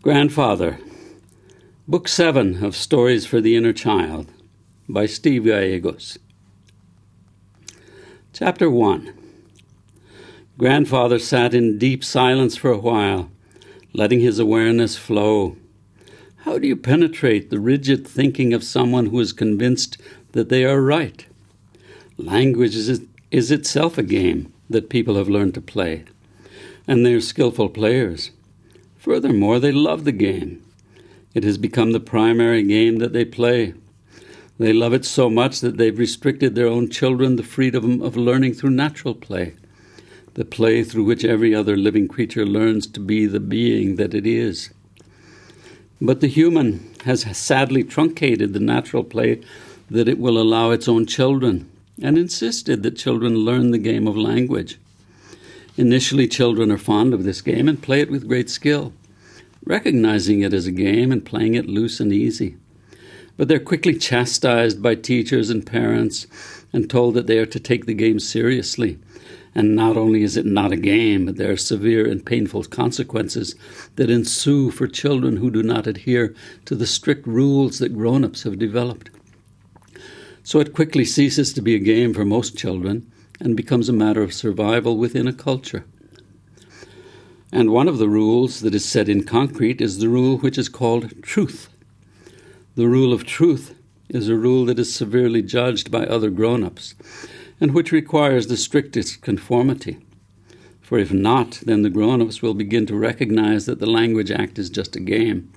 Grandfather, Book 7 of Stories for the Inner Child by Steve Gallegos. Chapter 1. Grandfather sat in deep silence for a while, letting his awareness flow. How do you penetrate the rigid thinking of someone who is convinced that they are right? Language is itself a game that people have learned to play, and they are skillful players. Furthermore, they love the game. It has become the primary game that they play. They love it so much that they've restricted their own children the freedom of learning through natural play, the play through which every other living creature learns to be the being that it is. But the human has sadly truncated the natural play that it will allow its own children, and insisted that children learn the game of language. Initially, children are fond of this game and play it with great skill, recognizing it as a game and playing it loose and easy. But they're quickly chastised by teachers and parents and told that they are to take the game seriously. And not only is it not a game, but there are severe and painful consequences that ensue for children who do not adhere to the strict rules that grown-ups have developed. So it quickly ceases to be a game for most children and becomes a matter of survival within a culture. And one of the rules that is set in concrete is the rule which is called truth. The rule of truth is a rule that is severely judged by other grown-ups, and which requires the strictest conformity. For if not, then the grown-ups will begin to recognize that the language act is just a game.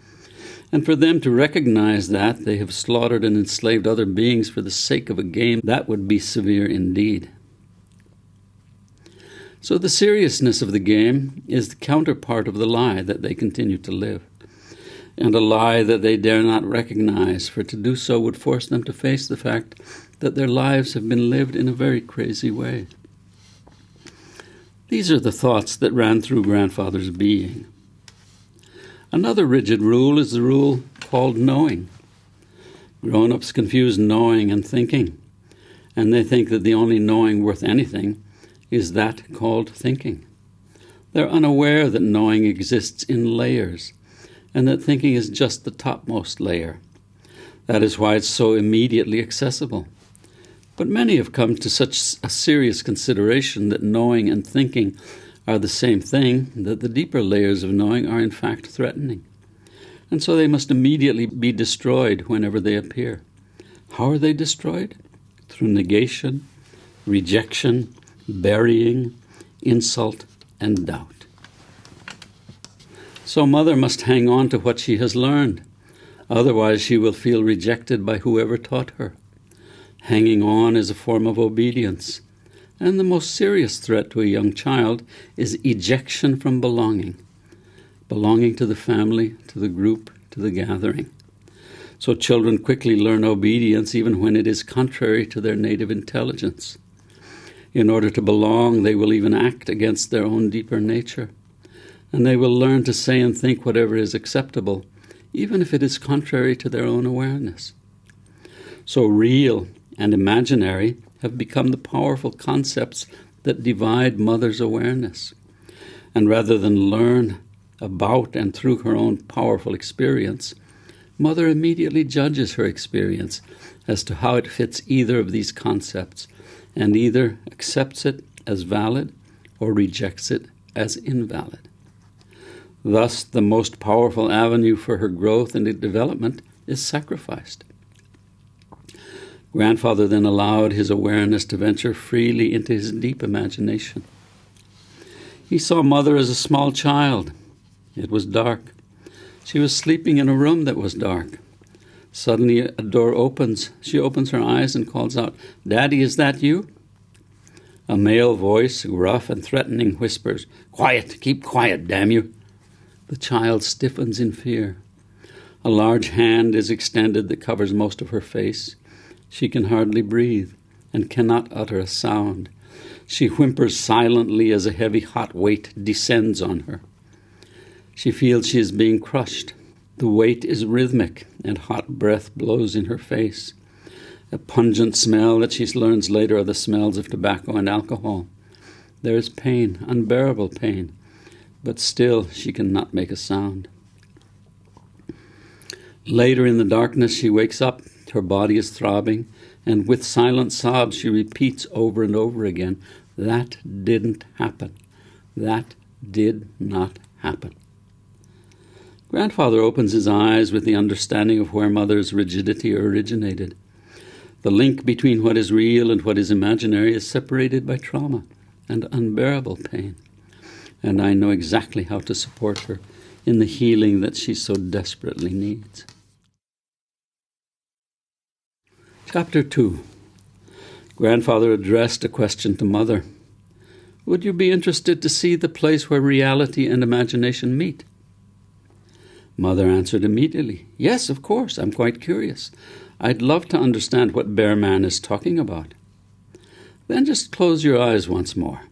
And for them to recognize that they have slaughtered and enslaved other beings for the sake of a game, that would be severe indeed. So the seriousness of the game is the counterpart of the lie that they continue to live, and a lie that they dare not recognize, for to do so would force them to face the fact that their lives have been lived in a very crazy way. These are the thoughts that ran through Grandfather's being. Another rigid rule is the rule called knowing. Grown-ups confuse knowing and thinking, and they think that the only knowing worth anything is that called thinking. They're unaware that knowing exists in layers, and that thinking is just the topmost layer. That is why it's so immediately accessible. But many have come to such a serious consideration that knowing and thinking are the same thing, that the deeper layers of knowing are in fact threatening. And so they must immediately be destroyed whenever they appear. How are they destroyed? Through negation, rejection, burying, insult, and doubt. So mother must hang on to what she has learned. Otherwise she will feel rejected by whoever taught her. Hanging on is a form of obedience. And the most serious threat to a young child is ejection from belonging. Belonging to the family, to the group, to the gathering. So children quickly learn obedience even when it is contrary to their native intelligence. In order to belong, they will even act against their own deeper nature. And they will learn to say and think whatever is acceptable, even if it is contrary to their own awareness. So real and imaginary have become the powerful concepts that divide mother's awareness. And rather than learn about and through her own powerful experience, mother immediately judges her experience as to how it fits either of these concepts, and either accepts it as valid or rejects it as invalid. Thus, the most powerful avenue for her growth and development is sacrificed. Grandfather then allowed his awareness to venture freely into his deep imagination. He saw mother as a small child. It was dark. She was sleeping in a room that was dark. Suddenly a door opens. She opens her eyes and calls out, "Daddy, is that you?" A male voice, rough and threatening, whispers, "Quiet, keep quiet, damn you." The child stiffens in fear. A large hand is extended that covers most of her face. She can hardly breathe and cannot utter a sound. She whimpers silently as a heavy hot weight descends on her. She feels she is being crushed. The weight is rhythmic, and hot breath blows in her face. A pungent smell that she learns later are the smells of tobacco and alcohol. There is pain, unbearable pain, but still she cannot make a sound. Later in the darkness, she wakes up, her body is throbbing, and with silent sobs she repeats over and over again, "That didn't happen. That did not happen." Grandfather opens his eyes with the understanding of where Mother's rigidity originated. The link between what is real and what is imaginary is separated by trauma and unbearable pain. And I know exactly how to support her in the healing that she so desperately needs. Chapter 2. Grandfather addressed a question to Mother. Would you be interested to see the place where reality and imagination meet? Mother answered immediately, "Yes, of course, I'm quite curious. I'd love to understand what Bear Man is talking about." Then just close your eyes once more.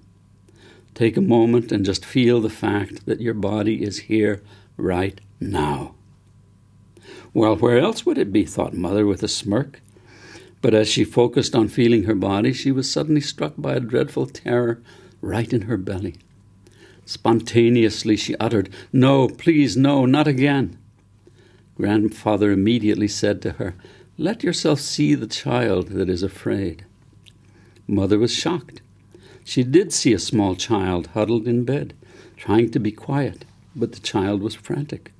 Take a moment and just feel the fact that your body is here right now. Well, where else would it be, thought Mother with a smirk. But as she focused on feeling her body, she was suddenly struck by a dreadful terror right in her belly. Spontaneously she uttered, "No, please, no, not again." Grandfather immediately said to her, "Let yourself see the child that is afraid." Mother was shocked. She did see a small child huddled in bed, trying to be quiet, but the child was frantic.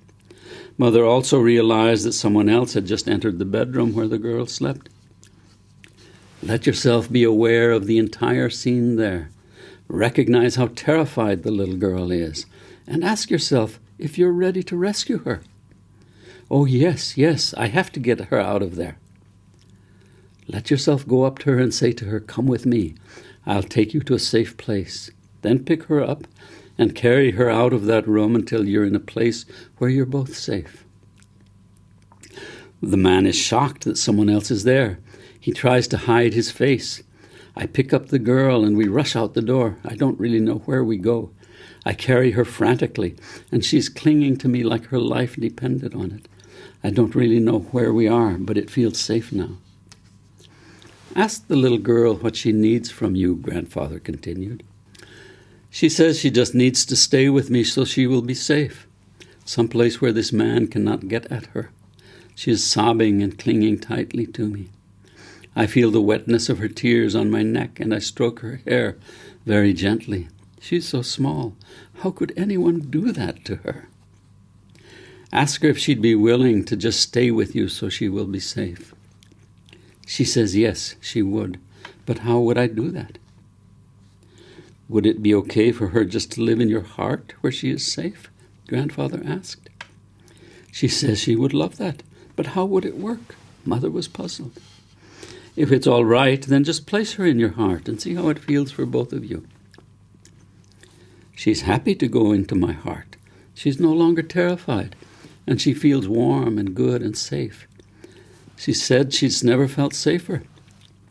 Mother also realized that someone else had just entered the bedroom where the girl slept. Let yourself be aware of the entire scene there. Recognize how terrified the little girl is, and ask yourself if you're ready to rescue her. Oh, yes, I have to get her out of there. Let yourself go up to her and say to her, "Come with me. I'll take you to a safe place." Then pick her up and carry her out of that room until you're in a place where you're both safe. The man is shocked that someone else is there. He tries to hide his face. I pick up the girl and we rush out the door. I don't really know where we go. I carry her frantically, and she's clinging to me like her life depended on it. I don't really know where we are, but it feels safe now. Ask the little girl what she needs from you, Grandfather continued. She says she just needs to stay with me so she will be safe, someplace where this man cannot get at her. She is sobbing and clinging tightly to me. I feel the wetness of her tears on my neck, and I stroke her hair very gently. She's so small. How could anyone do that to her? Ask her if she'd be willing to just stay with you so she will be safe. She says yes, she would. But how would I do that? Would it be okay for her just to live in your heart where she is safe? Grandfather asked. She says she would love that. But how would it work? Mother was puzzled. If it's all right, then just place her in your heart and see how it feels for both of you. She's happy to go into my heart. She's no longer terrified, and she feels warm and good and safe. She said she's never felt safer,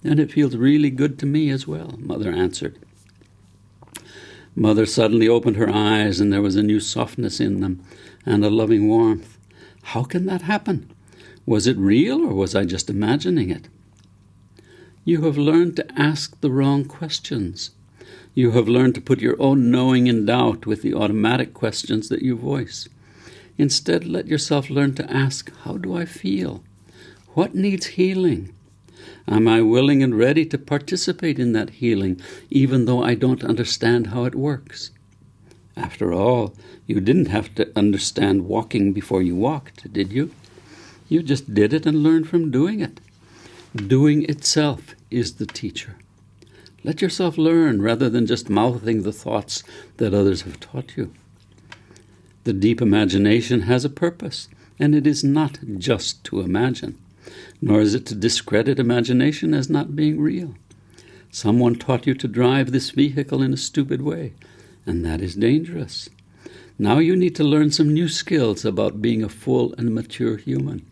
and it feels really good to me as well, Mother answered. Mother suddenly opened her eyes, and there was a new softness in them and a loving warmth. How can that happen? Was it real, or was I just imagining it? You have learned to ask the wrong questions. You have learned to put your own knowing in doubt with the automatic questions that you voice. Instead, let yourself learn to ask, how do I feel? What needs healing? Am I willing and ready to participate in that healing, even though I don't understand how it works? After all, you didn't have to understand walking before you walked, did you? You just did it and learned from doing it. Doing itself is the teacher. Let yourself learn rather than just mouthing the thoughts that others have taught you. The deep imagination has a purpose, and it is not just to imagine, nor is it to discredit imagination as not being real. Someone taught you to drive this vehicle in a stupid way, and that is dangerous. Now you need to learn some new skills about being a full and mature human.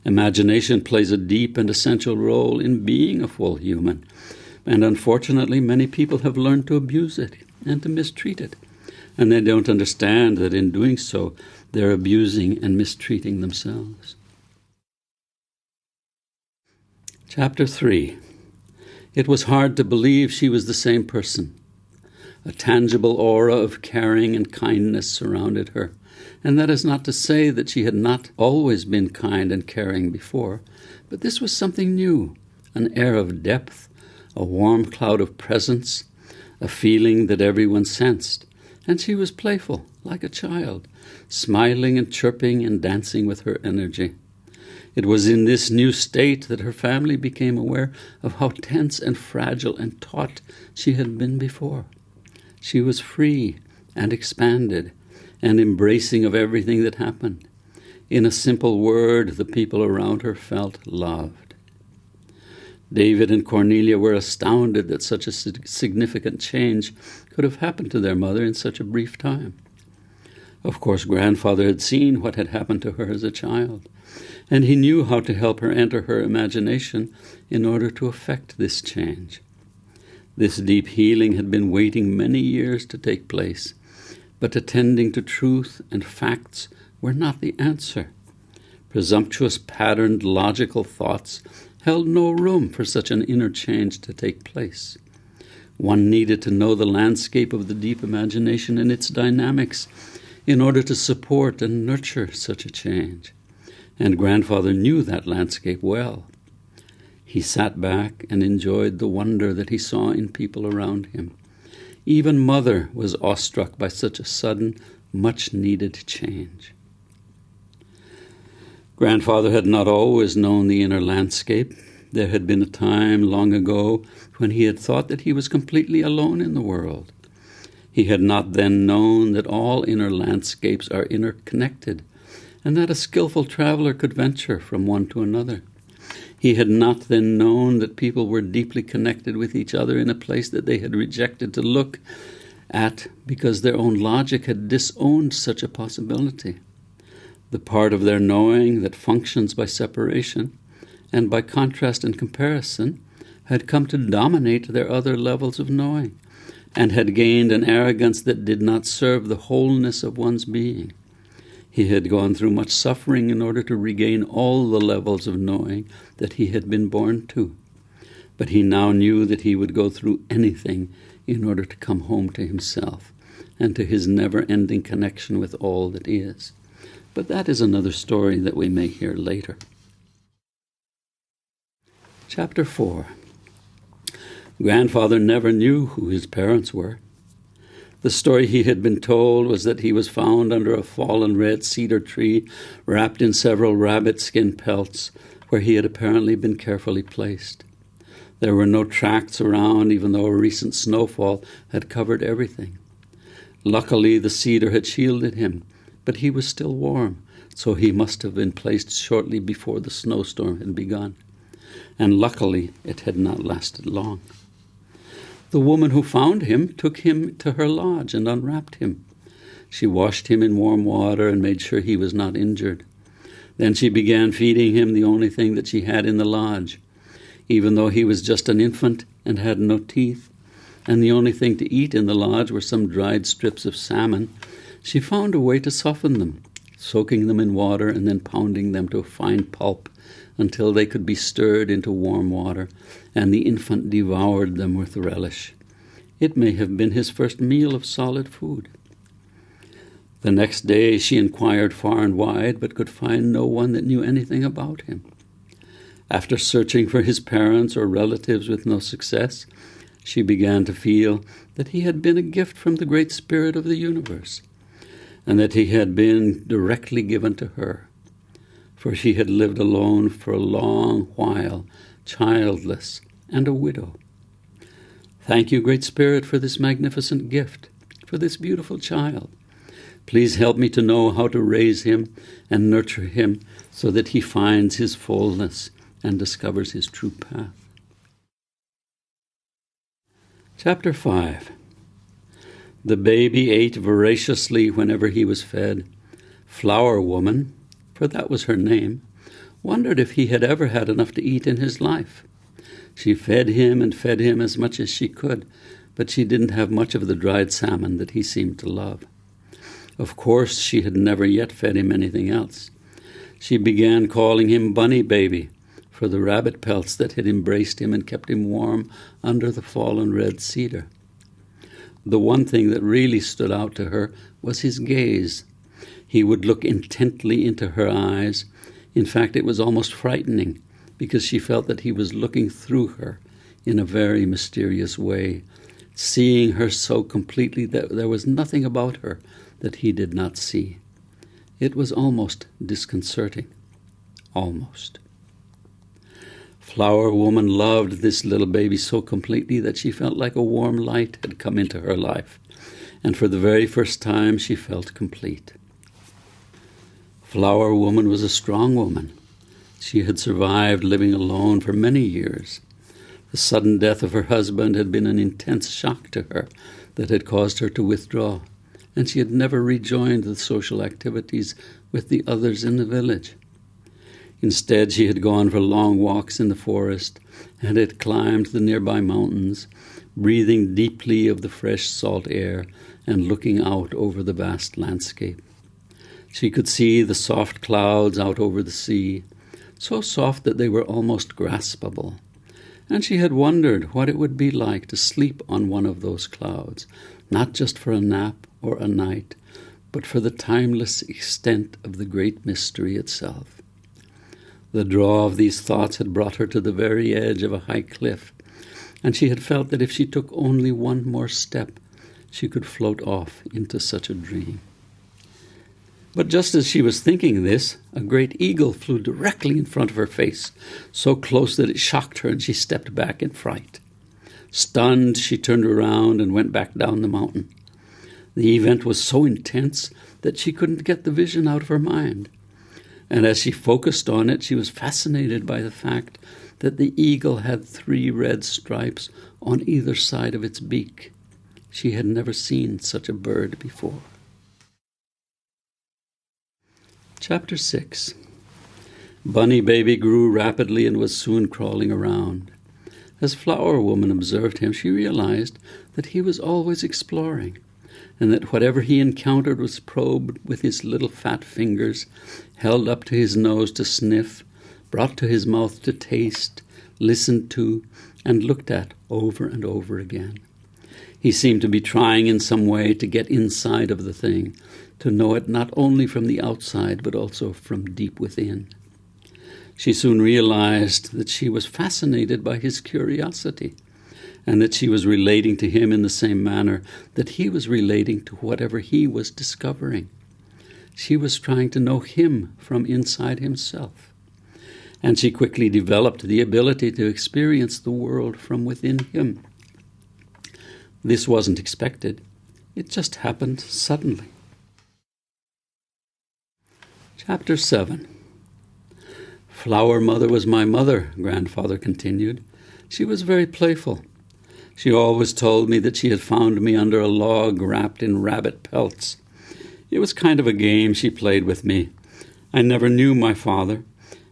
Imagination plays a deep and essential role in being a full human, and unfortunately many people have learned to abuse it and to mistreat it, and they don't understand that in doing so they're abusing and mistreating themselves. Chapter 3. It was hard to believe she was the same person. A tangible aura of caring and kindness surrounded her, And that is not to say that she had not always been kind and caring before, but this was something new, an air of depth, a warm cloud of presence, a feeling that everyone sensed. And she was playful, like a child, smiling and chirping and dancing with her energy. It was in this new state that her family became aware of how tense and fragile and taut she had been before. She was free and expanded and embracing of everything that happened. In a simple word, the people around her felt loved. David and Cornelia were astounded that such a significant change could have happened to their mother in such a brief time. Of course, grandfather had seen what had happened to her as a child, and he knew how to help her enter her imagination in order to effect this change. This deep healing had been waiting many years to take place, but attending to truth and facts were not the answer. Presumptuous, patterned, logical thoughts held no room for such an inner change to take place. One needed to know the landscape of the deep imagination and its dynamics in order to support and nurture such a change. And grandfather knew that landscape well. He sat back and enjoyed the wonder that he saw in people around him. Even mother was awestruck by such a sudden, much-needed change. Grandfather had not always known the inner landscape. There had been a time long ago when he had thought that he was completely alone in the world. He had not then known that all inner landscapes are interconnected, and that a skillful traveler could venture from one to another. He had not then known that people were deeply connected with each other in a place that they had rejected to look at because their own logic had disowned such a possibility. The part of their knowing that functions by separation and by contrast and comparison had come to dominate their other levels of knowing, and had gained an arrogance that did not serve the wholeness of one's being. He had gone through much suffering in order to regain all the levels of knowing that he had been born to. But he now knew that he would go through anything in order to come home to himself and to his never-ending connection with all that is. But that is another story that we may hear later. Chapter 4. Grandfather never knew who his parents were. The story he had been told was that he was found under a fallen red cedar tree, wrapped in several rabbit skin pelts, where he had apparently been carefully placed. There were no tracks around, even though a recent snowfall had covered everything. Luckily, the cedar had shielded him, but he was still warm, so he must have been placed shortly before the snowstorm had begun. And luckily, it had not lasted long. The woman who found him took him to her lodge and unwrapped him. She washed him in warm water and made sure he was not injured. Then she began feeding him the only thing that she had in the lodge. Even though he was just an infant and had no teeth, and the only thing to eat in the lodge were some dried strips of salmon, she found a way to soften them, soaking them in water and then pounding them to a fine pulp until they could be stirred into warm water, and the infant devoured them with relish. It may have been his first meal of solid food. The next day she inquired far and wide, but could find no one that knew anything about him. After searching for his parents or relatives with no success, she began to feel that he had been a gift from the Great Spirit of the universe, and that he had been directly given to her, for she had lived alone for a long while, childless and a widow. Thank you, Great Spirit, for this magnificent gift, for this beautiful child. Please help me to know how to raise him and nurture him so that he finds his fullness and discovers his true path. Chapter 5. The baby ate voraciously whenever he was fed. Flower Woman, for that was her name, wondered if he had ever had enough to eat in his life. She fed him and fed him as much as she could, but she didn't have much of the dried salmon that he seemed to love. Of course, she had never yet fed him anything else. She began calling him Bunny Baby, for the rabbit pelts that had embraced him and kept him warm under the fallen red cedar. The one thing that really stood out to her was his gaze. He would look intently into her eyes. In fact, it was almost frightening, because she felt that he was looking through her in a very mysterious way, seeing her so completely that there was nothing about her that he did not see. It was almost disconcerting. Almost. Flower Woman loved this little baby so completely that she felt like a warm light had come into her life, and for the very first time she felt complete. Flower Woman was a strong woman. She had survived living alone for many years. The sudden death of her husband had been an intense shock to her that had caused her to withdraw, and she had never rejoined the social activities with the others in the village. Instead, she had gone for long walks in the forest and had climbed the nearby mountains, breathing deeply of the fresh salt air and looking out over the vast landscape. She could see the soft clouds out over the sea, so soft that they were almost graspable, and she had wondered what it would be like to sleep on one of those clouds, not just for a nap or a night, but for the timeless extent of the great mystery itself. The draw of these thoughts had brought her to the very edge of a high cliff, and she had felt that if she took only one more step, she could float off into such a dream. But just as she was thinking this, a great eagle flew directly in front of her face, so close that it shocked her and she stepped back in fright. Stunned, she turned around and went back down the mountain. The event was so intense that she couldn't get the vision out of her mind. And as she focused on it, she was fascinated by the fact that the eagle had 3 red stripes on either side of its beak. She had never seen such a bird before. Chapter 6. Bunny Baby grew rapidly and was soon crawling around. As Flower Woman observed him, she realized that he was always exploring, and that whatever he encountered was probed with his little fat fingers, held up to his nose to sniff, brought to his mouth to taste, listened to, and looked at over and over again. He seemed to be trying in some way to get inside of the thing, to know it not only from the outside but also from deep within. She soon realized that she was fascinated by his curiosity, and that she was relating to him in the same manner that he was relating to whatever he was discovering. She was trying to know him from inside himself, and she quickly developed the ability to experience the world from within him. This wasn't expected. It just happened suddenly. Chapter 7. Flower Mother was my mother, Grandfather continued. She was very playful. She always told me that she had found me under a log wrapped in rabbit pelts. It was kind of a game she played with me. I never knew my father,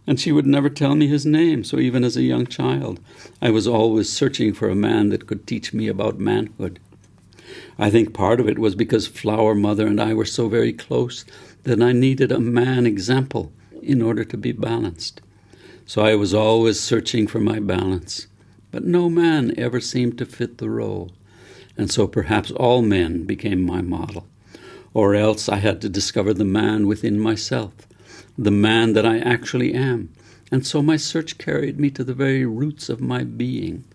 and she would never tell me his name, so even as a young child, I was always searching for a man that could teach me about manhood. I think part of it was because Flower Mother and I were so very close that I needed a man example in order to be balanced. So I was always searching for my balance. But no man ever seemed to fit the role, and so perhaps all men became my model. Or else I had to discover the man within myself, the man that I actually am, and so my search carried me to the very roots of my being.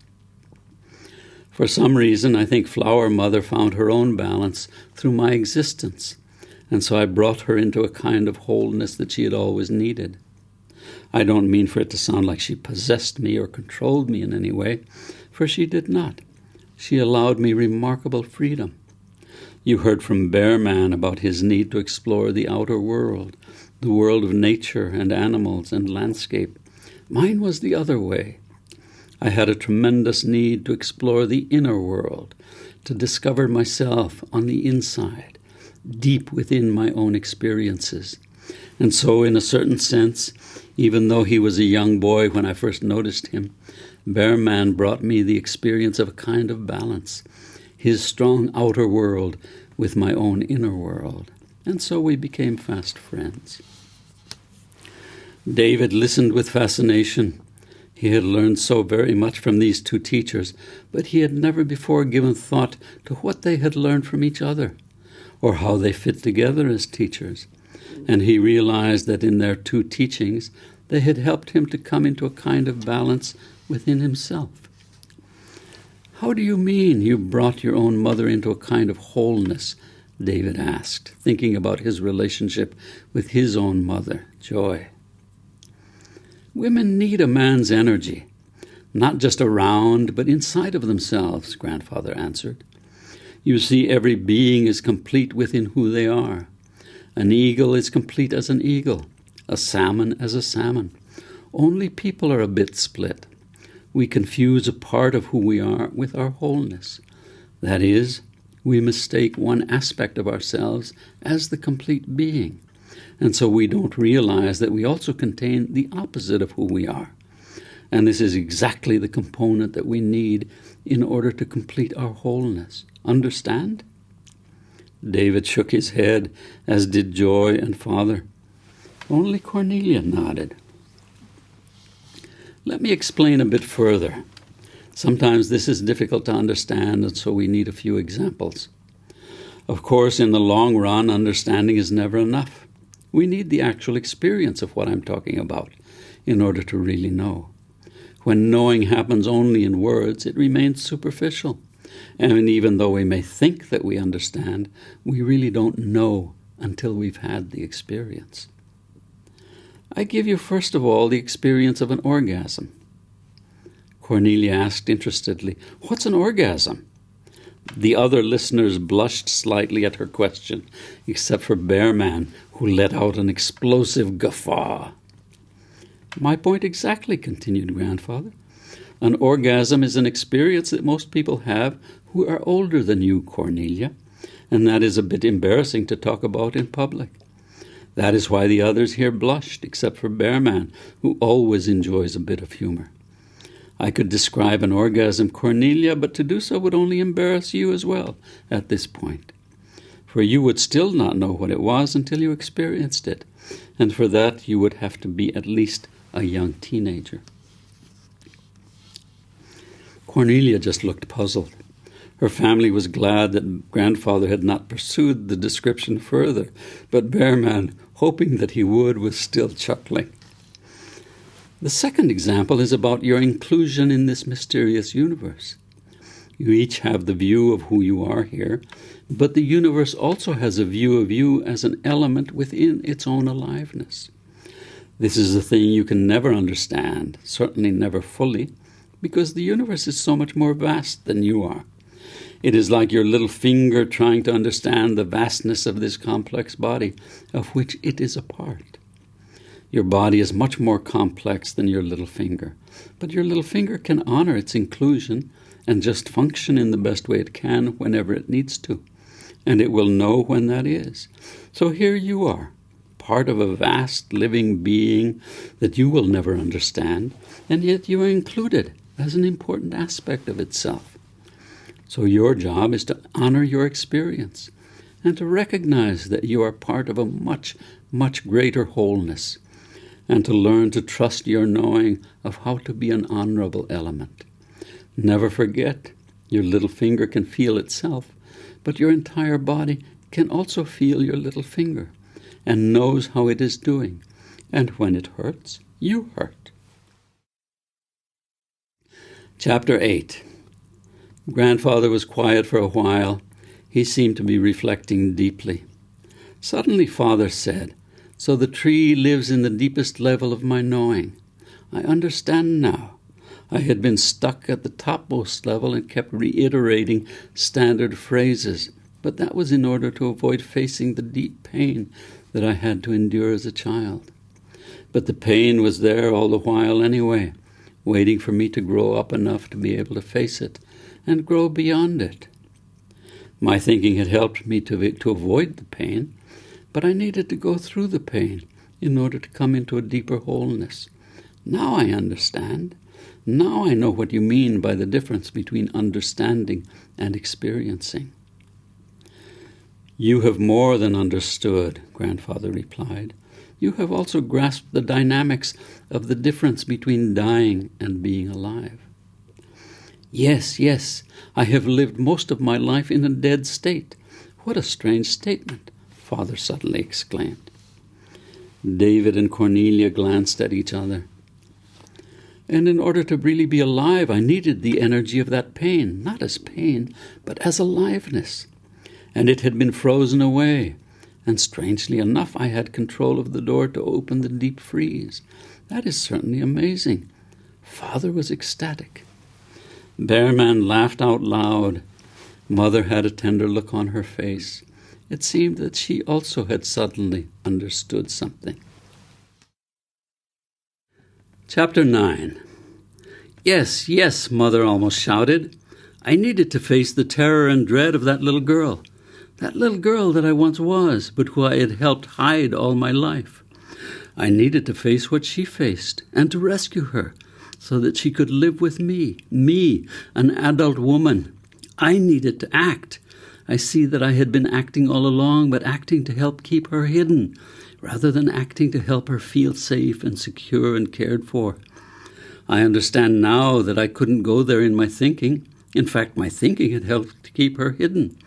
For some reason, I think Flower Mother found her own balance through my existence, and so I brought her into a kind of wholeness that she had always needed. I don't mean for it to sound like she possessed me or controlled me in any way, for she did not. She allowed me remarkable freedom. You heard from Bear Man about his need to explore the outer world, the world of nature and animals and landscape. Mine was the other way. I had a tremendous need to explore the inner world, to discover myself on the inside, deep within my own experiences. And so, in a certain sense, even though he was a young boy when I first noticed him, Bear Man brought me the experience of a kind of balance, his strong outer world with my own inner world. And so we became fast friends. David listened with fascination. He had learned so very much from these 2 teachers, but he had never before given thought to what they had learned from each other, or how they fit together as teachers. and he realized that in their two teachings they had helped him to come into a kind of balance within himself. "How do you mean you brought your own mother into a kind of wholeness?" David asked, thinking about his relationship with his own mother, Joy. "Women need a man's energy, not just around, but inside of themselves," Grandfather answered. "You see, every being is complete within who they are. An eagle is complete as an eagle, a salmon as a salmon. Only people are a bit split. We confuse a part of who we are with our wholeness. That is, we mistake one aspect of ourselves as the complete being, and so we don't realize that we also contain the opposite of who we are. And this is exactly the component that we need in order to complete our wholeness. Understand?" David shook his head, as did Joy and Father. Only Cornelia nodded. "Let me explain a bit further. Sometimes this is difficult to understand, and so we need a few examples. Of course, in the long run, understanding is never enough. We need the actual experience of what I'm talking about in order to really know. When knowing happens only in words, it remains superficial. And even though we may think that we understand, we really don't know until we've had the experience. I give you first of all the experience of an orgasm." Cornelia asked interestedly, "What's an orgasm?" The other listeners blushed slightly at her question, except for Bearman, who let out an explosive guffaw. "My point exactly," continued Grandfather. "An orgasm is an experience that most people have who are older than you, Cornelia, and that is a bit embarrassing to talk about in public. That is why the others here blushed, except for Bearman, who always enjoys a bit of humor. I could describe an orgasm, Cornelia, but to do so would only embarrass you as well at this point. For you would still not know what it was until you experienced it, and for that you would have to be at least a young teenager." Cornelia just looked puzzled. Her family was glad that Grandfather had not pursued the description further, but Bearman, hoping that he would, was still chuckling. "The second example is about your inclusion in this mysterious universe. You each have the view of who you are here, but the universe also has a view of you as an element within its own aliveness. This is a thing you can never understand, certainly never fully, because the universe is so much more vast than you are. It is like your little finger trying to understand the vastness of this complex body, of which it is a part. Your body is much more complex than your little finger, but your little finger can honor its inclusion and just function in the best way it can whenever it needs to, and it will know when that is. So here you are, part of a vast living being that you will never understand, and yet you are included as an important aspect of itself. So your job is to honor your experience and to recognize that you are part of a much, much greater wholeness, and to learn to trust your knowing of how to be an honorable element. Never forget, your little finger can feel itself, but your entire body can also feel your little finger and knows how it is doing, and when it hurts, you hurt. Chapter 8. Grandfather was quiet for a while. He seemed to be reflecting deeply. Suddenly Father said, "So the tree lives in the deepest level of my knowing. I understand now. I had been stuck at the topmost level and kept reiterating standard phrases, but that was in order to avoid facing the deep pain that I had to endure as a child. But the pain was there all the while anyway, waiting for me to grow up enough to be able to face it and grow beyond it. My thinking had helped me to avoid the pain, but I needed to go through the pain in order to come into a deeper wholeness. Now I understand. Now I know what you mean by the difference between understanding and experiencing." "You have more than understood," Grandfather replied. "You have also grasped the dynamics of the difference between dying and being alive." Yes, I have lived most of my life in a dead state." "What a strange statement," Father suddenly exclaimed. David and Cornelia glanced at each other. And in order to really be alive, I needed the energy of that pain, not as pain, but as aliveness. And it had been frozen away. And strangely enough, I had control of the door to open the deep freeze. That is certainly amazing. Father was ecstatic. Bearman laughed out loud. Mother had a tender look on her face. It seemed that she also had suddenly understood something. Chapter 9. Yes, yes, Mother almost shouted. I needed to face the terror and dread of that little girl that I once was, but who I had helped hide all my life. I needed to face what she faced and to rescue her so that she could live with me, an adult woman. I needed to act. I see that I had been acting all along, but acting to help keep her hidden, rather than acting to help her feel safe and secure and cared for. I understand now that I couldn't go there in my thinking. In fact, my thinking had helped to keep her hidden.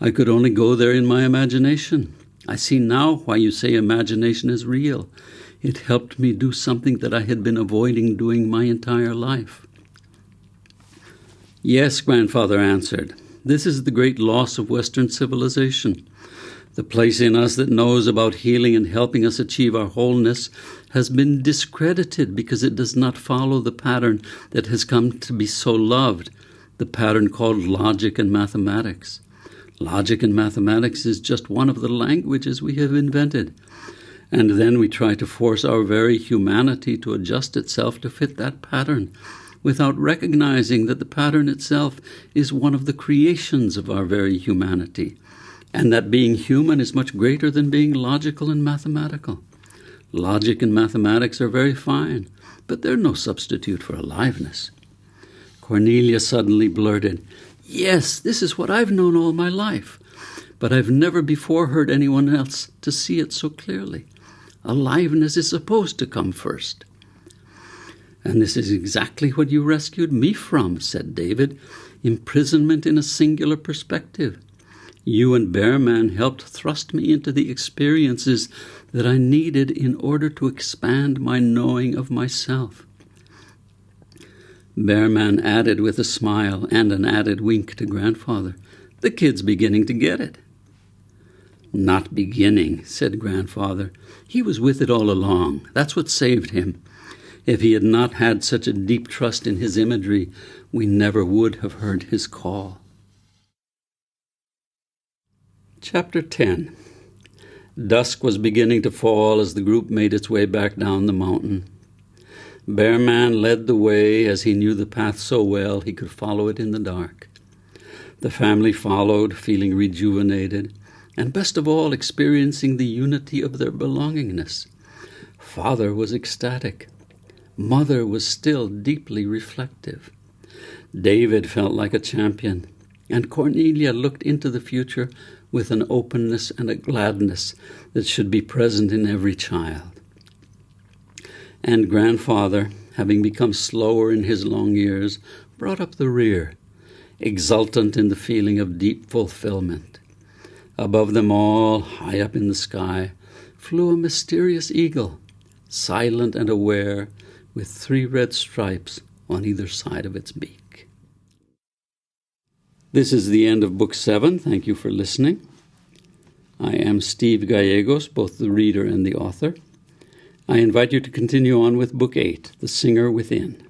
I could only go there in my imagination. I see now why you say imagination is real. It helped me do something that I had been avoiding doing my entire life. Yes, Grandfather answered. This is the great loss of Western civilization. The place in us that knows about healing and helping us achieve our wholeness has been discredited because it does not follow the pattern that has come to be so loved, the pattern called logic and mathematics. Logic and mathematics is just one of the languages we have invented. And then we try to force our very humanity to adjust itself to fit that pattern, without recognizing that the pattern itself is one of the creations of our very humanity, and that being human is much greater than being logical and mathematical. Logic and mathematics are very fine, but they're no substitute for aliveness. Cornelia suddenly blurted, Yes, this is what I've known all my life, but I've never before heard anyone else to see it so clearly. Aliveness is supposed to come first. And this is exactly what you rescued me from, said David, imprisonment in a singular perspective. You and Bearman helped thrust me into the experiences that I needed in order to expand my knowing of myself. Bearman added with a smile and an added wink to Grandfather, The kid's beginning to get it. Not beginning, said Grandfather. He was with it all along. That's what saved him. If he had not had such a deep trust in his imagery, we never would have heard his call. Chapter 10. Dusk was beginning to fall as the group made its way back down the mountain. Bearman led the way as he knew the path so well he could follow it in the dark. The family followed, feeling rejuvenated, and best of all, experiencing the unity of their belongingness. Father was ecstatic. Mother was still deeply reflective. David felt like a champion, and Cornelia looked into the future with an openness and a gladness that should be present in every child. And Grandfather, having become slower in his long years, brought up the rear, exultant in the feeling of deep fulfillment. Above them all, high up in the sky, flew a mysterious eagle, silent and aware, with 3 red stripes on either side of its beak. This is the end of Book 7. Thank you for listening. I am Steve Gallegos, both the reader and the author. I invite you to continue on with Book 8, The Singer Within.